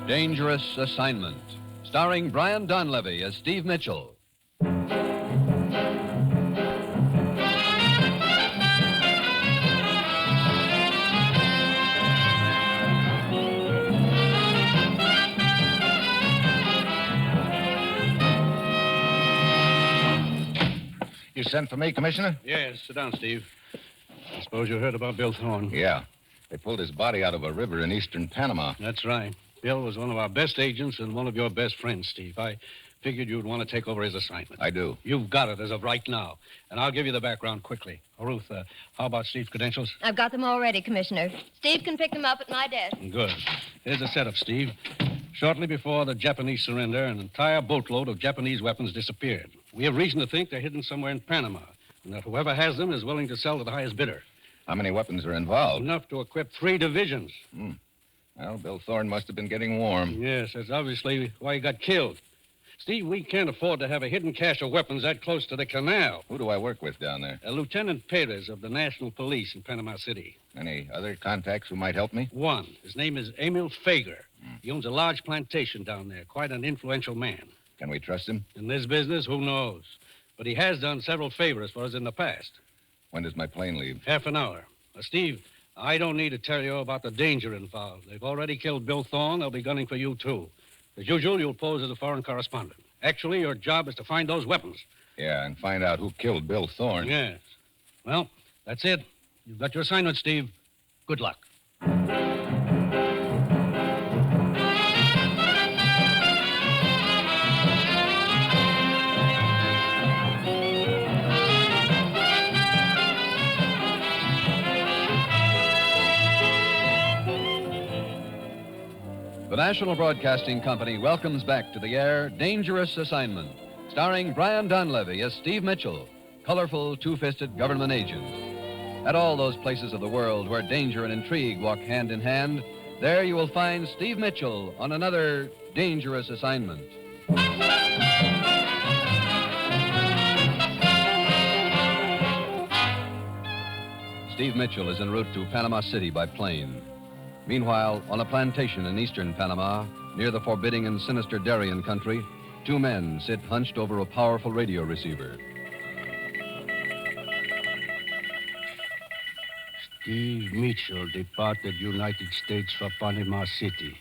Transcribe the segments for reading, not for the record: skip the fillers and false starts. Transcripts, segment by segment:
Dangerous Assignment, starring Brian Donlevy as Steve Mitchell. You sent for me, Commissioner? Yes, sit down, Steve. I suppose you heard about Bill Thorne. Yeah. They pulled his body out of a river in eastern Panama. That's right. Bill was one of our best agents and one of your best friends, Steve. I figured you'd want to take over his assignment. I do. You've got it as of right now. And I'll give you the background quickly. Ruth, how about Steve's credentials? I've got them all ready, Commissioner. Steve can pick them up at my desk. Good. Here's the setup, Steve. Shortly before the Japanese surrender, an entire boatload of Japanese weapons disappeared. We have reason to think they're hidden somewhere in Panama, and that whoever has them is willing to sell to the highest bidder. How many weapons are involved? Enough to equip 3 divisions. Well, Bill Thorne must have been getting warm. Yes, that's obviously why he got killed. Steve, we can't afford to have a hidden cache of weapons that close to the canal. Who do I work with down there? Lieutenant Perez of the National Police in Panama City. Any other contacts who might help me? One. His name is Emil Fager. He owns a large plantation down there, quite an influential man. Can we trust him? In this business, who knows? But he has done several favors for us in the past. When does my plane leave? Half an hour. Steve, I don't need to tell you about the danger involved. They've already killed Bill Thorne. They'll be gunning for you, too. As usual, you'll pose as a foreign correspondent. Actually, your job is to find those weapons. Yeah, and find out who killed Bill Thorne. Yes. Well, that's it. You've got your assignment, Steve. Good luck. The National Broadcasting Company welcomes back to the air Dangerous Assignment, starring Brian Donlevy as Steve Mitchell, colorful, two-fisted government agent. At all those places of the world where danger and intrigue walk hand in hand, there you will find Steve Mitchell on another dangerous assignment. Steve Mitchell is en route to Panama City by plane. Meanwhile, on a plantation in eastern Panama, near the forbidding and sinister Darien country, 2 men sit hunched over a powerful radio receiver. Steve Mitchell departed United States for Panama City.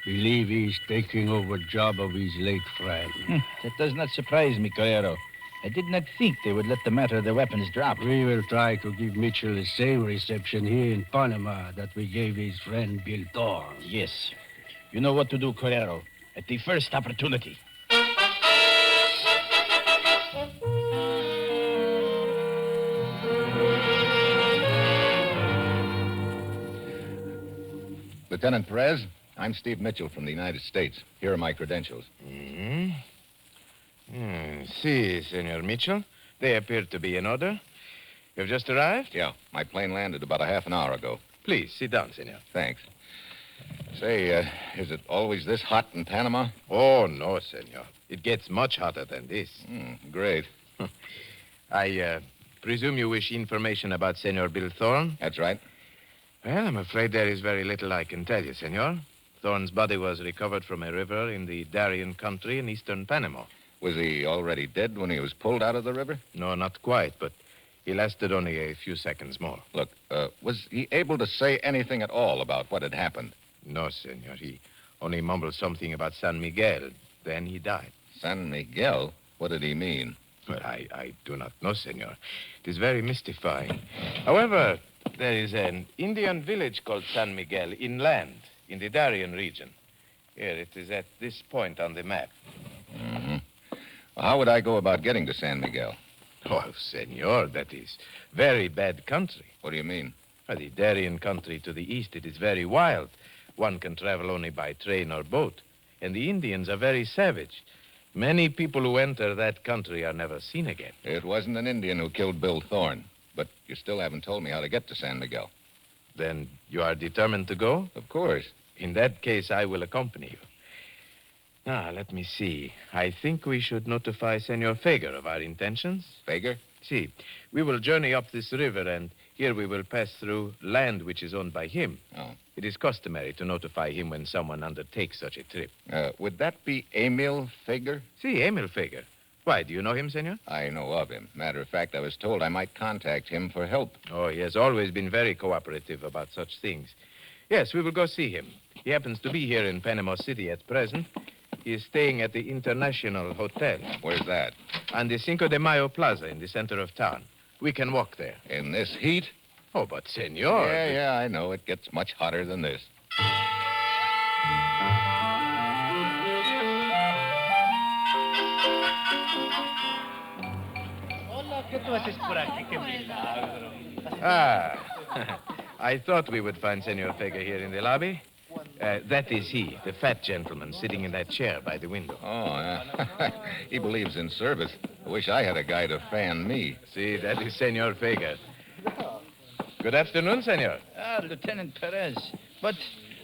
Believe he's taking over job of his late friend. That does not surprise me, Correro. I did not think they would let the matter of the weapons drop. We will try to give Mitchell the same reception here in Panama that we gave his friend Bill Thorne. Yes. You know what to do, Correro. At the first opportunity. Lieutenant Perez, I'm Steve Mitchell from the United States. Here are my credentials. Si, Senor Mitchell. They appear to be in order. You've just arrived? Yeah, my plane landed about a half an hour ago. Please, sit down, senor. Thanks. Say, is it always this hot in Panama? Oh, no, senor. It gets much hotter than this. Great. I presume you wish information about Senor Bill Thorne? That's right. Well, I'm afraid there is very little I can tell you, senor. Thorne's body was recovered from a river in the Darien country in eastern Panama. Was he already dead when he was pulled out of the river? No, not quite, but he lasted only a few seconds more. Look, was he able to say anything at all about what had happened? No, senor. He only mumbled something about San Miguel. Then he died. San Miguel? What did he mean? Well, I do not know, senor. It is very mystifying. However, there is an Indian village called San Miguel inland in the Darien region. Here, it is at this point on the map. Well, how would I go about getting to San Miguel? Oh, senor, that is very bad country. What do you mean? Well, the Darien country to the east, it is very wild. One can travel only by train or boat. And the Indians are very savage. Many people who enter that country are never seen again. It wasn't an Indian who killed Bill Thorne. But you still haven't told me how to get to San Miguel. Then you are determined to go? Of course. In that case, I will accompany you. Let me see. I think we should notify Senor Fager of our intentions. Fager? See, we will journey up this river, and here we will pass through land which is owned by him. Oh. It is customary to notify him when someone undertakes such a trip. Would that be Emil Fager? See, Emil Fager. Why, do you know him, senor? I know of him. Matter of fact, I was told I might contact him for help. Oh, he has always been very cooperative about such things. Yes, we will go see him. He happens to be here in Panama City at present. He is staying at the International Hotel Where's that? on the Cinco de Mayo Plaza in the center of town. We can walk there. In this heat? Oh, but senor... Yeah, I know. It gets much hotter than this. I thought we would find Senor Fager here in the lobby. That is he, the fat gentleman sitting in that chair by the window. Oh, he believes in service. I wish I had a guy to fan me. See, that is Senor Fager. Good afternoon, senor. Lieutenant Perez. But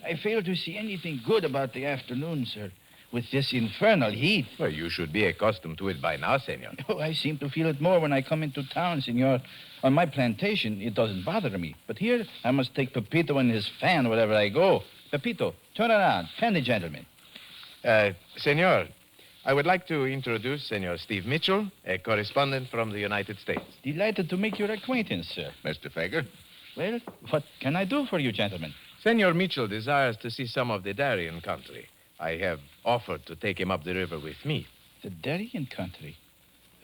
I fail to see anything good about the afternoon, sir. With this infernal heat. Well, you should be accustomed to it by now, senor. Oh, I seem to feel it more when I come into town, senor. On my plantation, it doesn't bother me. But here, I must take Pepito and his fan wherever I go. Pepito, turn around. Fan the gentleman. Senor, I would like to introduce Senor Steve Mitchell, a correspondent from the United States. Delighted to make your acquaintance, sir. Mr. Fager? Well, what can I do for you, gentlemen? Senor Mitchell desires to see some of the Darien country. I have offered to take him up the river with me. The Darien country.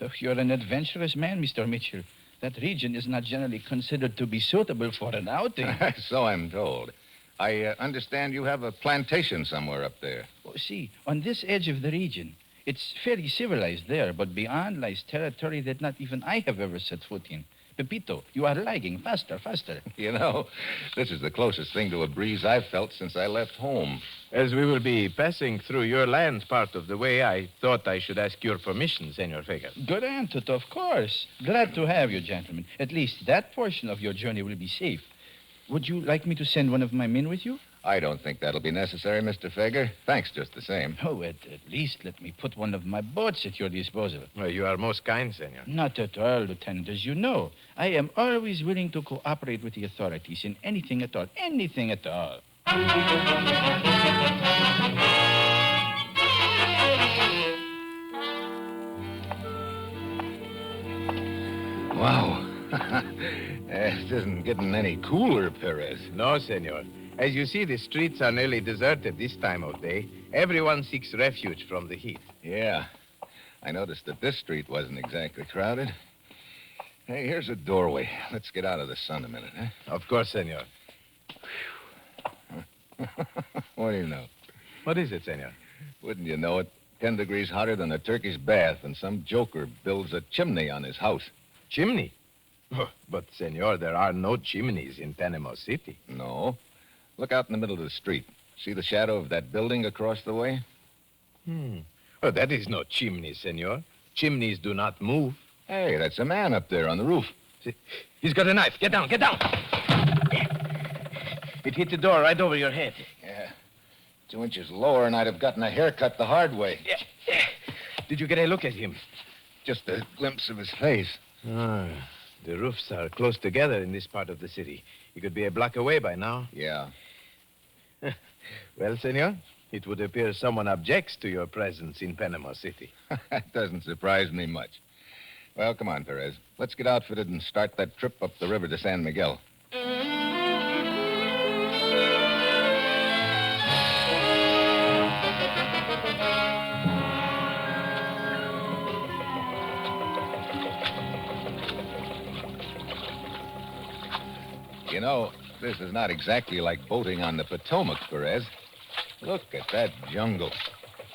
Oh, you're an adventurous man, Mr. Mitchell. That region is not generally considered to be suitable for an outing. So I'm told. I understand you have a plantation somewhere up there. Oh, see, on this edge of the region, it's fairly civilized there, but beyond lies territory that not even I have ever set foot in. Pepito, you are lagging. Faster, faster. You know, this is the closest thing to a breeze I've felt since I left home. As we will be passing through your land part of the way, I thought I should ask your permission, Senor Fager. Granted, of course. Glad to have you, gentlemen. At least that portion of your journey will be safe. Would you like me to send one of my men with you? I don't think that'll be necessary, Mr. Fager. Thanks just the same. Oh, at least let me put one of my boats at your disposal. Well, you are most kind, senor. Not at all, Lieutenant. As you know, I am always willing to cooperate with the authorities in anything at all. Anything at all. Wow. It isn't getting any cooler, Perez. No, senor. As you see, the streets are nearly deserted this time of day. Everyone seeks refuge from the heat. Yeah. I noticed that this street wasn't exactly crowded. Hey, here's a doorway. Let's get out of the sun a minute, huh? Of course, senor. What do you know? What is it, senor? Wouldn't you know it? 10 degrees hotter than a Turkish bath, and some joker builds a chimney on his house. Chimney? Oh, but, senor, there are no chimneys in Panama City. No. Look out in the middle of the street. See the shadow of that building across the way? Oh, that is no chimney, senor. Chimneys do not move. Hey, that's a man up there on the roof. See, he's got a knife. Get down, get down. It hit the door right over your head. Yeah. 2 inches lower, and I'd have gotten a haircut the hard way. Yeah. Did you get a look at him? Just a glimpse of his face. The roofs are close together in this part of the city. He could be a block away by now. Yeah. Well, senor, it would appear someone objects to your presence in Panama City. That doesn't surprise me much. Well, come on, Perez. Let's get outfitted and start that trip up the river to San Miguel. You know, this is not exactly like boating on the Potomac, Perez. Look at that jungle.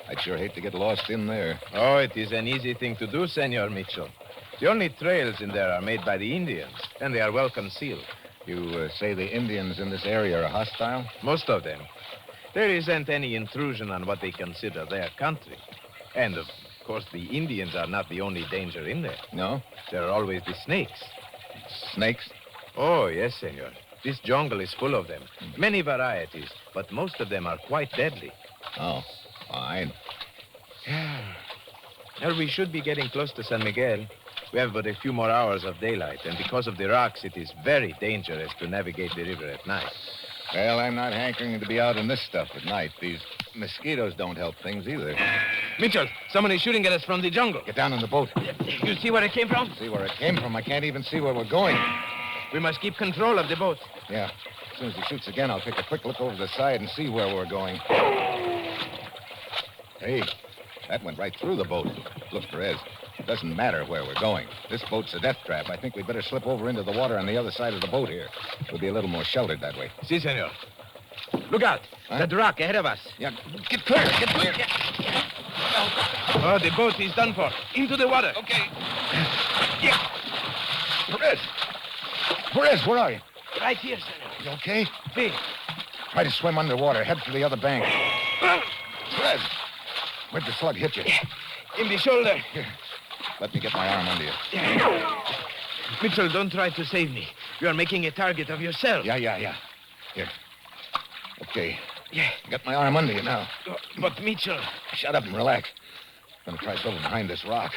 I'd sure hate to get lost in there. Oh, it is an easy thing to do, Senor Mitchell. The only trails in there are made by the Indians, and they are well concealed. You say the Indians in this area are hostile? Most of them. There isn't any intrusion on what they consider their country. And, of course, the Indians are not the only danger in there. No? There are always the snakes. Snakes? Oh, yes, senor. This jungle is full of them. Many varieties, but most of them are quite deadly. Oh, fine. Well, we should be getting close to San Miguel. We have but a few more hours of daylight, and because of the rocks, it is very dangerous to navigate the river at night. Well, I'm not hankering to be out in this stuff at night. These mosquitoes don't help things either. Mitchell, someone is shooting at us from the jungle. Get down in the boat. You see where it came from? See where it came from. I can't even see where we're going. We must keep control of the boat. Yeah. As soon as he shoots again, I'll take a quick look over the side and see where we're going. Hey, that went right through the boat. Look, Perez, it doesn't matter where we're going. This boat's a death trap. I think we'd better slip over into the water on the other side of the boat here. We'll be a little more sheltered that way. Si, senor. Look out. Huh? That rock ahead of us. Yeah, get clear, get clear. Oh, the boat is done for. Into the water. Okay. Yeah. Perez! Perez, where are you? Right here, senor. You okay? See. Try to swim underwater. Head for the other bank. Perez! Where'd the slug hit you? In the shoulder. Here. Let me get my arm under you. Mitchell, don't try to save me. You are making a target of yourself. Yeah. Here. Okay. Yeah. Got my arm under you now. But, Mitchell... Shut up and relax. I'm gonna try something behind this rock.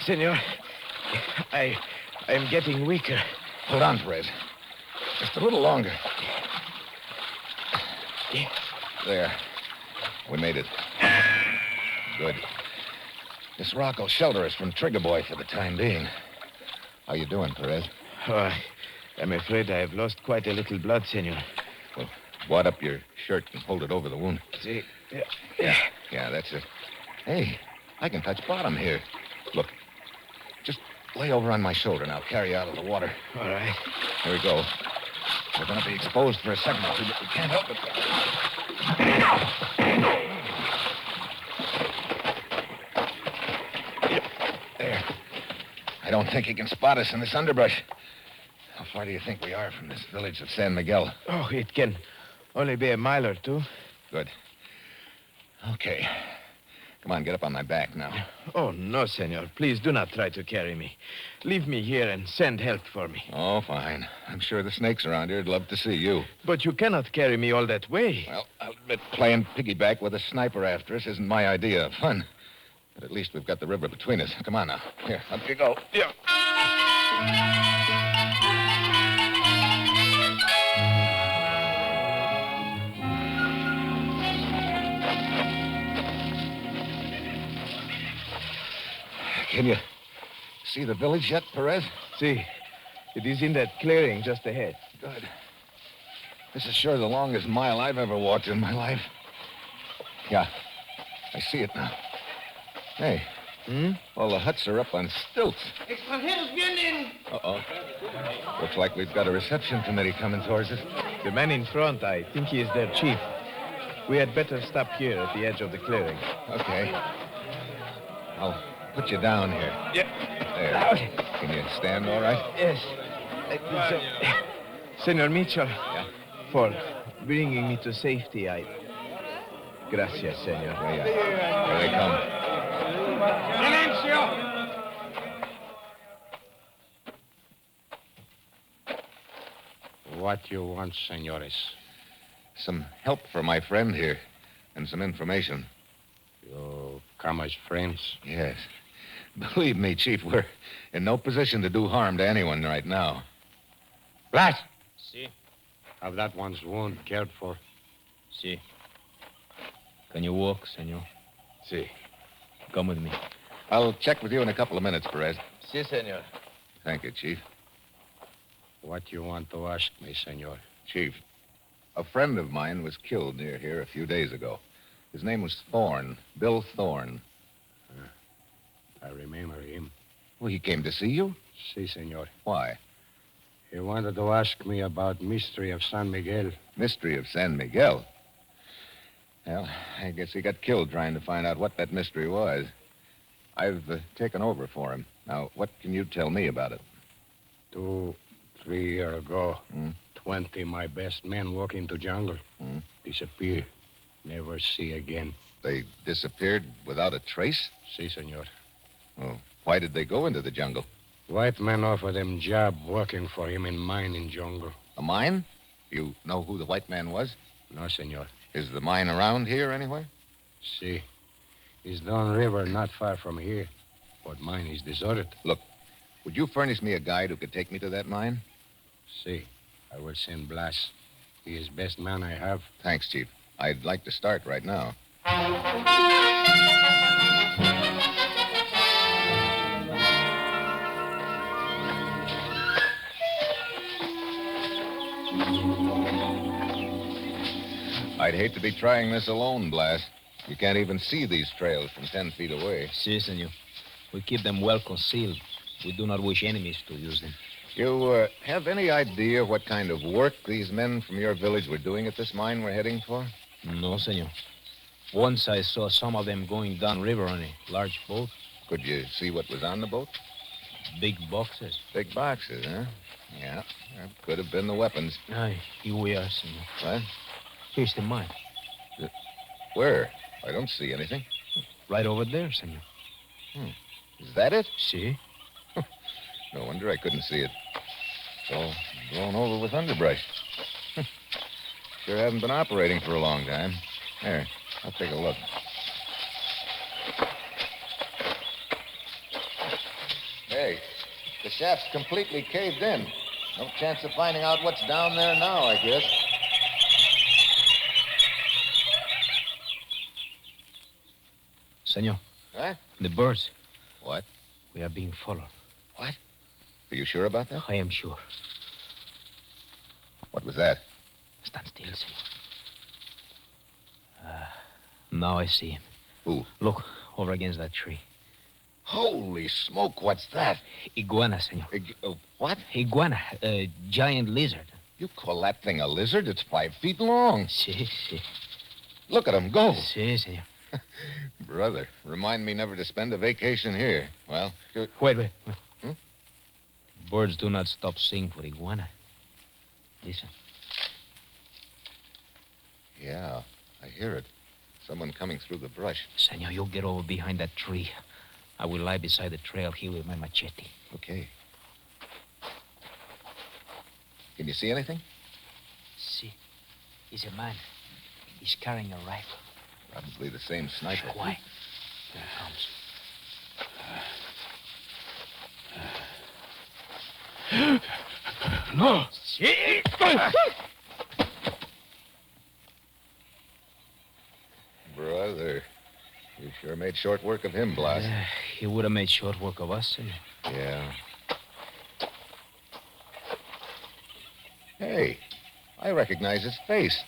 Senor, I'm getting weaker. Hold on, Perez. Just a little longer. There. We made it. Good. This rock will shelter us from Trigger Boy for the time being. How you doing, Perez? Oh, I'm afraid I have lost quite a little blood, senor. Well, wad up your shirt and hold it over the wound. See? Yeah, that's it. Hey, I can touch bottom here. Look, just lay over on my shoulder and I'll carry you out of the water. All right. Here we go. We're going to be exposed for a second or two, but we can't help it. There. I don't think he can spot us in this underbrush. How far do you think we are from this village of San Miguel? Oh, it can only be a mile or two. Good. Okay. Come on, get up on my back now. Oh, no, senor. Please do not try to carry me. Leave me here and send help for me. Oh, fine. I'm sure the snakes around here would love to see you. But you cannot carry me all that way. Well, I'll admit playing piggyback with a sniper after us isn't my idea of fun. But at least we've got the river between us. Come on now. Here, up you go. Yeah. Can you see the village yet, Perez? See, it is in that clearing just ahead. Good. This is sure the longest mile I've ever walked in my life. Yeah, I see it now. Hey, all the huts are up on stilts. Extranjeros vienen! Uh-oh. Looks like we've got a reception committee coming towards us. The man in front, I think he is their chief. We had better stop here at the edge of the clearing. Okay. I'll put you down here. Yeah. There. Can you stand all right? Yes. I think so. Senor Mitchell. Yeah? For bringing me to safety, Gracias, senor. Yeah. Here they come. Silencio! What you want, senores? Some help for my friend here and some information. You come as friends? Yes. Believe me, Chief, we're in no position to do harm to anyone right now. Blas! Si. Have that one's wound cared for? Si. Can you walk, senor? See. Come with me. I'll check with you in a couple of minutes, Perez. Si, senor. Thank you, Chief. What you want to ask me, senor? Chief, a friend of mine was killed near here a few days ago. His name was Thorne, Bill Thorne. I remember him. Well, he came to see you? Si, senor. Why? He wanted to ask me about mystery of San Miguel. Mystery of San Miguel. Well, I guess he got killed trying to find out what that mystery was. I've taken over for him. Now, what can you tell me about it? 2, 3 years ago, Hmm? 20 my best men walk into jungle. Hmm? Disappear. Never see again. They disappeared without a trace? Si, senor. Oh, why did they go into the jungle? White man offered them job working for him in mine in jungle. A mine? You know who the white man was? No, senor. Is the mine around here anywhere? See. It's down river, not far from here. But mine is deserted. Would you furnish me a guide who could take me to that mine? See. I will send Blas. He is best man I have. Thanks, Chief. I'd like to start right now. I'd hate to be trying this alone, Blas. You can't even see these trails from 10 feet away. Si, senor. We keep them well concealed. We do not wish enemies to use them. You have any idea what kind of work these men from your village were doing at this mine we're heading for? No, senor. Once I saw some of them going down river on a large boat. Could you see what was on the boat? Big boxes. Big boxes, huh? Yeah, that could have been the weapons. Aye, here we are, senor. What? Here's the mine. Where? I don't see anything. Right over there, senor. Is that it? See? No wonder I couldn't see it. It's all blown over with underbrush. Sure hasn't been operating for a long time. There, I'll take a look. Hey, the shaft's completely caved in. No chance of finding out what's down there now, I guess. Senor. Huh? The birds. What? We are being followed. Are you sure about that? I am sure. What was that? Stand still, senor. Now I see him. Who? Look, over against that tree. Holy smoke, what's that? Iguana, senor. What? Iguana, a giant lizard. You call that thing a lizard? It's 5 feet long. Si, si. Look at him go. Si, senor. Brother, remind me never to spend a vacation here. Well, Wait. Birds do not stop singing for iguana. Listen. yeah, I hear it. Someone coming through the brush. Senor, you get over behind that tree. I will lie beside the trail here with my machete. Okay. Can you see anything? See, he's a man. He's carrying a rifle. Probably the same sniper. Quiet. Here he comes. No. Brother, you sure made short work of him, Blas. He would have made short work of us, senor. Yeah. Hey, I recognize his face.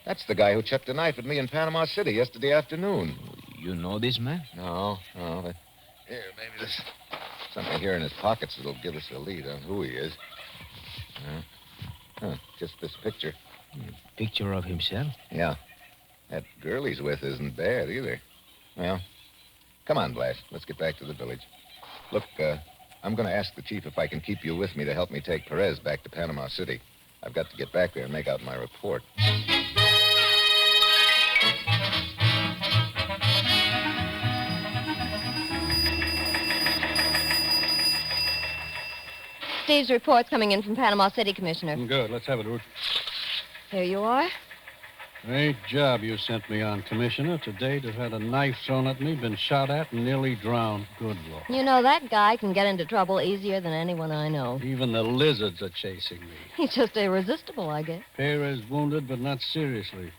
That's the guy who chucked a knife at me in Panama City yesterday afternoon. You know this man? No. But here, maybe there's something here in his pockets that'll give us a lead on who he is. Just this picture. Picture of himself? Yeah. That girl he's with isn't bad either. Well, come on, Blas. Let's get back to the village. Look, I'm going to ask the chief if I can keep you with me to help me take Perez back to Panama City. I've got to get back there and make out my report. Steve's report's coming in from Panama City, Commissioner. Good. Let's have it, Ruth. Here you are. Great job you sent me on, Commissioner. Today, to have had a knife thrown at me, been shot at, and nearly drowned. Good Lord. You know, that guy can get into trouble easier than anyone I know. Even the lizards are chasing me. He's just irresistible, I guess. Perez wounded, but not seriously.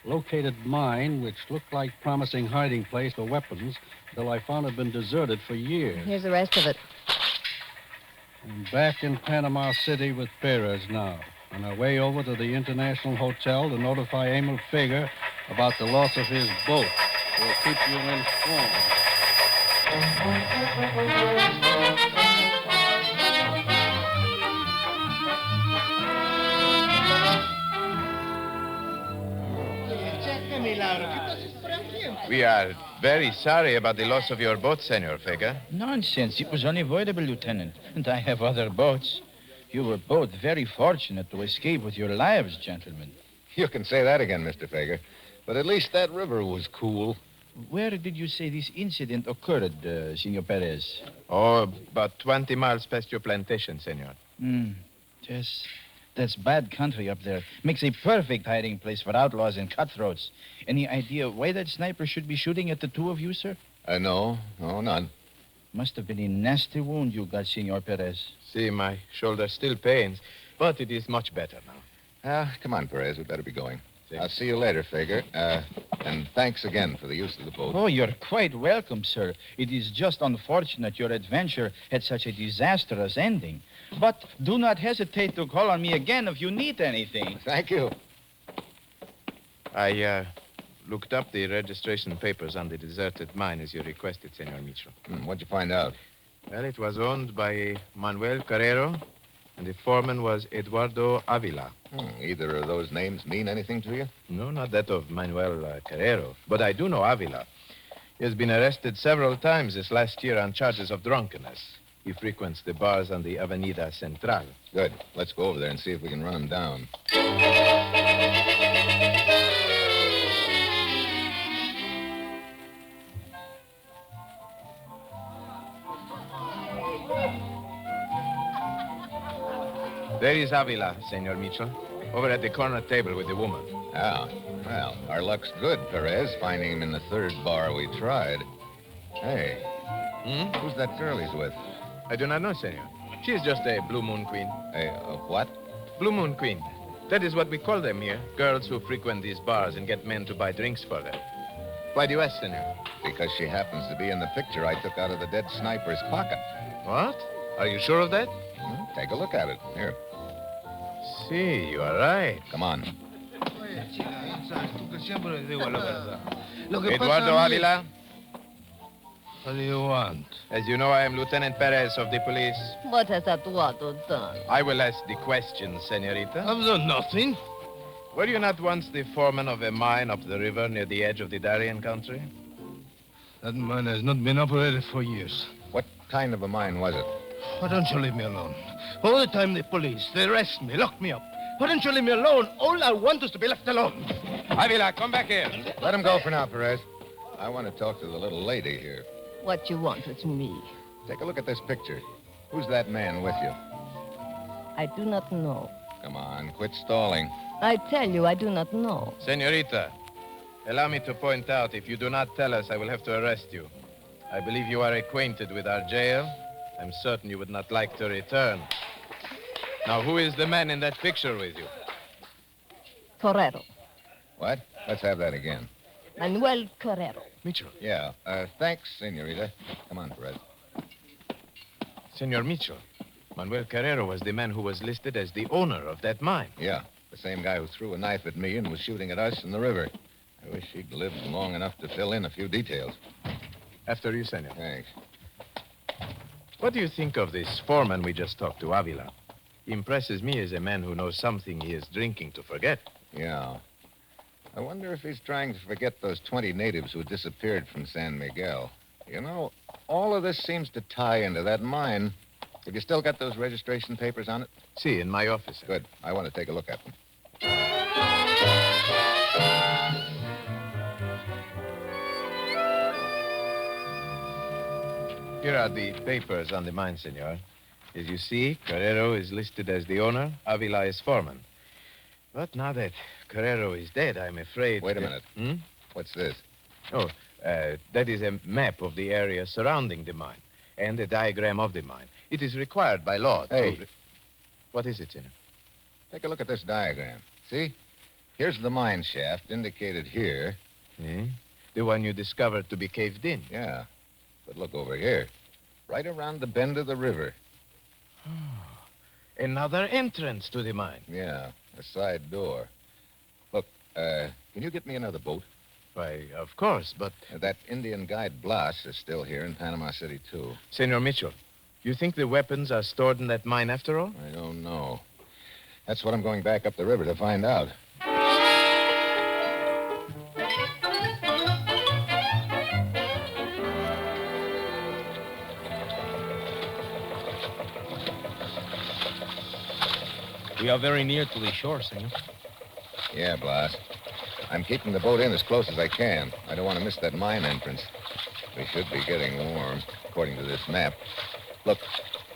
Located mine, which looked like promising hiding place for weapons, till I found it had been deserted for years. Here's the rest of it. I'm back in Panama City with Perez now. On our way over to the International Hotel to notify Emil Fager about the loss of his boat. We'll keep you informed. We are very sorry about the loss of your boat, Senor Fager. Nonsense. It was unavoidable, Lieutenant. And I have other boats. You were both very fortunate to escape with your lives, gentlemen. You can say that again, Mr. Fager. But at least that river was cool. Where did you say this incident occurred, Senor Perez? Oh, about 20 miles past your plantation, Senor. Yes. That's bad country up there. Makes a perfect hiding place for outlaws and cutthroats. Any idea why that sniper should be shooting at the two of you, sir? No, none. Must have been a nasty wound you got, Senor Perez. See, my shoulder still pains, but it is much better now. Come on, Perez. We better be going. See. I'll see you later, Fager. And thanks again for the use of the boat. Oh, you're quite welcome, sir. It is just unfortunate your adventure had such a disastrous ending. But do not hesitate to call on me again if you need anything. Thank you. I looked up the registration papers on the deserted mine as you requested, Senor Mitchell. What'd you find out? Well, it was owned by Manuel Carrero, and the foreman was Eduardo Avila. Either of those names mean anything to you? No, not that of Manuel Carrero, but I do know Avila. He has been arrested several times this last year on charges of drunkenness. He frequents the bars on the Avenida Central. Good. Let's go over there and see if we can run him down. There is Avila, Senor Mitchell, over at the corner table with the woman. Ah, well, our luck's good, Perez, finding him in the third bar we tried. Hey, who's that girl he's with? I do not know, Senor. She is just a Blue Moon Queen. A what? Blue Moon Queen. That is what we call them here. Girls who frequent these bars and get men to buy drinks for them. Why do you ask, Senor? Because she happens to be in the picture I took out of the dead sniper's pocket. What? Are you sure of that? Take a look at it. Here. See, you are right. Come on. Eduardo Avila, What do you want? as you know, I am Lieutenant Perez of the police. What has Eduardo done? I will ask the questions, Senorita. I've done nothing. Were you not once the foreman of a mine up the river near the edge of the Darien country? That mine has not been operated for years. What kind of a mine was it? Why don't you leave me alone? All the time the police, they arrest me, lock me up. Why don't you leave me alone? All I want is to be left alone. Avila, come back here. Let him go for now, Perez. I want to talk to the little lady here. What you want with me? Take a look at this picture. Who's that man with you? I do not know. Come on, quit stalling. I tell you, I do not know. Senorita, allow me to point out, if you do not tell us, I will have to arrest you. I believe you are acquainted with our jail. I'm certain you would not like to return. Now, who is the man in that picture with you? Carrero. What? Let's have that again. Manuel Carrero. Mitchell. Yeah. Thanks, senorita. Come on, Perez. Senor Mitchell, Manuel Carrero was the man who was listed as the owner of that mine. Yeah, the same guy who threw a knife at me and was shooting at us in the river. I wish he'd lived long enough to fill in a few details. After you, Senor. Thanks. What do you think of this foreman we just talked to, Avila? He impresses me as a man who knows something he is drinking to forget. Yeah. I wonder if he's trying to forget those 20 natives who disappeared from San Miguel. You know, all of this seems to tie into that mine. Have you still got those registration papers on it? See, in my office. Good. I want to take a look at them. Here are the papers on the mine, senor. As you see, Carrero is listed as the owner, Avila is foreman. But now that Carrero is dead, I'm afraid... Wait a minute. Hmm? What's this? Oh, that is a map of the area surrounding the mine and a diagram of the mine. It is required by law Hey. to... What is it, senor? Take a look at this diagram. See? Here's the mine shaft indicated here. Hmm? The one you discovered to be caved in. Yeah. But look over here. Right around the bend of the river. Another entrance to the mine. Yeah, a side door. Look, can you get me another boat? Why, of course, but... That Indian guide Blas is still here in Panama City, too. Senor Mitchell, you think the weapons are stored in that mine after all? I don't know. That's what I'm going back up the river to find out. We are very near to the shore, senor. Yeah, Blas. I'm keeping the boat in as close as I can. I don't want to miss that mine entrance. We should be getting warm, according to this map. Look,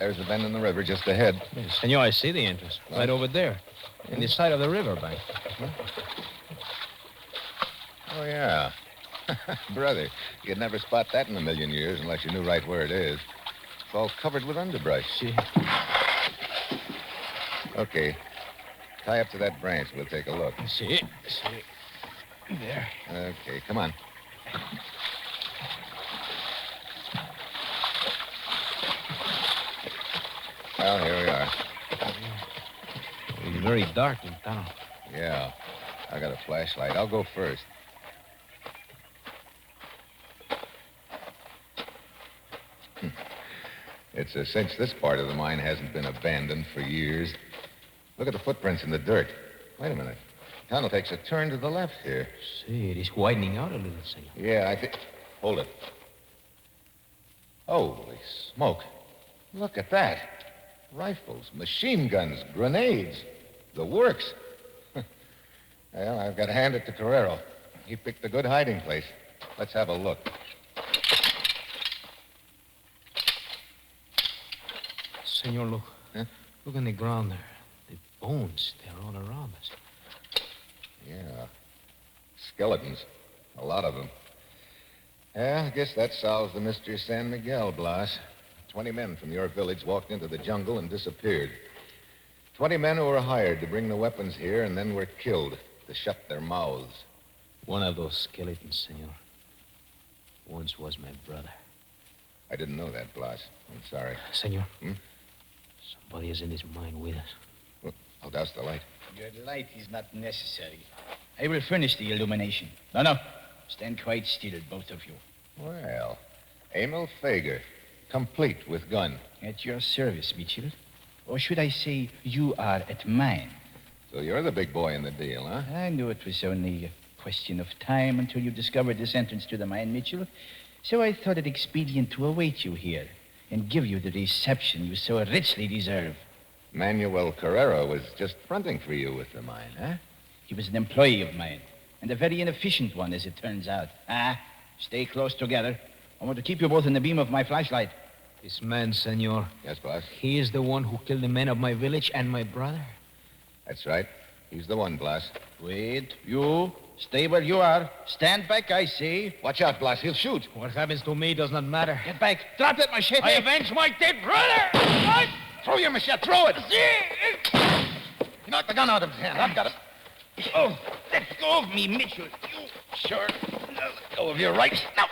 there's a bend in the river just ahead. Senor, I see the entrance. Right over there. In the side of the river bank. Oh, yeah. Brother, you'd never spot that in a million years unless you knew right where it is. It's all covered with underbrush. See? Okay. Tie up to that branch. We'll take a look. See? There. Okay, come on. Well, here we are. It's very dark in town. Yeah. I got a flashlight. I'll go first. It's a cinch this part of the mine hasn't been abandoned for years. Look at the footprints in the dirt. Wait a minute. The tunnel takes a turn to the left here. See, it is widening out a little, senor. Yeah, I think... Hold it. Holy smoke. Look at that. Rifles, machine guns, grenades. The works. Well, I've got to hand it to Carrero. He picked a good hiding place. Let's have a look. Senor, look. Huh? Look on the ground there. The bones, they're all around us. Yeah. Skeletons. A lot of them. Yeah, I guess that solves the mystery of San Miguel, Blas. 20 men from your village walked into the jungle and disappeared. 20 men who were hired to bring the weapons here and then were killed to shut their mouths. One of those skeletons, senor, once was my brother. I didn't know that, Blas. I'm sorry. Senor, Hmm? somebody is in this mine with us. Well, I'll douse the light. Your light is not necessary. I will furnish the illumination. No. Stand quite still, both of you. Well, Emil Fager, complete with gun. At your service, Mitchell. Or should I say, you are at mine. So you're the big boy in the deal, huh? I knew it was only a question of time until you discovered this entrance to the mine, Mitchell. So I thought it expedient to await you here and give you the reception you so richly deserve. Manuel Carrero was just fronting for you with the mine, huh? He was an employee of mine, and a very inefficient one, as it turns out. Stay close together. I want to keep you both in the beam of my flashlight. This man, senor, Yes, boss? he is the one who killed the men of my village and my brother. That's right. He's the one, Blas. Wait, you. Stay where you are. Stand back, I say. Watch out, Blas. He'll shoot. What happens to me does not matter. Get back. Drop that machete. I avenge my dead brother! Throw your machete. Throw it. You knocked the gun out of his hand. I've got it. Oh, let go of me, Mitchell. You. Sure. Now let go of your right. Now.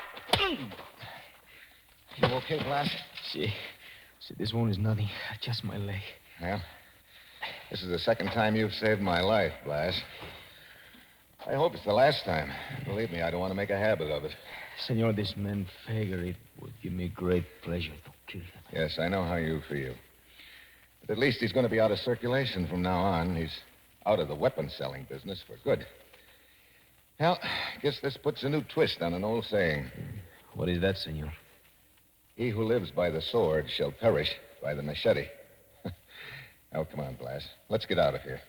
You okay, Blas? See, this one is nothing. Just my leg. Yeah. This is the second time you've saved my life, Blas. I hope it's the last time. Believe me, I don't want to make a habit of it. Senor, this man Fager, it would give me great pleasure to kill him. Yes, I know how you feel. But at least he's going to be out of circulation from now on. He's out of the weapon-selling business for good. Well, I guess this puts a new twist on an old saying. What is that, senor? He who lives by the sword shall perish by the machete. Now, come on, Blas. Let's get out of here.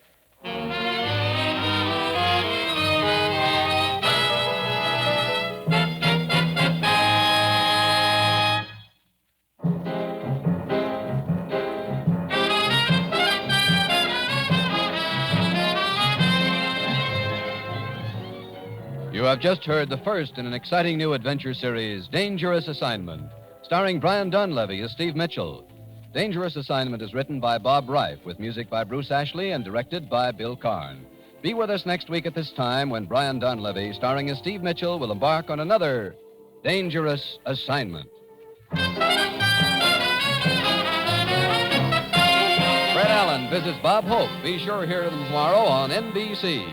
You have just heard the first in an exciting new adventure series, Dangerous Assignment, starring Brian Dunleavy as Steve Mitchell. Dangerous Assignment is written by Bob Reif, with music by Bruce Ashley and directed by Bill Karn. Be with us next week at this time when Brian Dunleavy, starring as Steve Mitchell, will embark on another Dangerous Assignment. Fred Allen visits Bob Hope. Be sure to hear him tomorrow on NBC.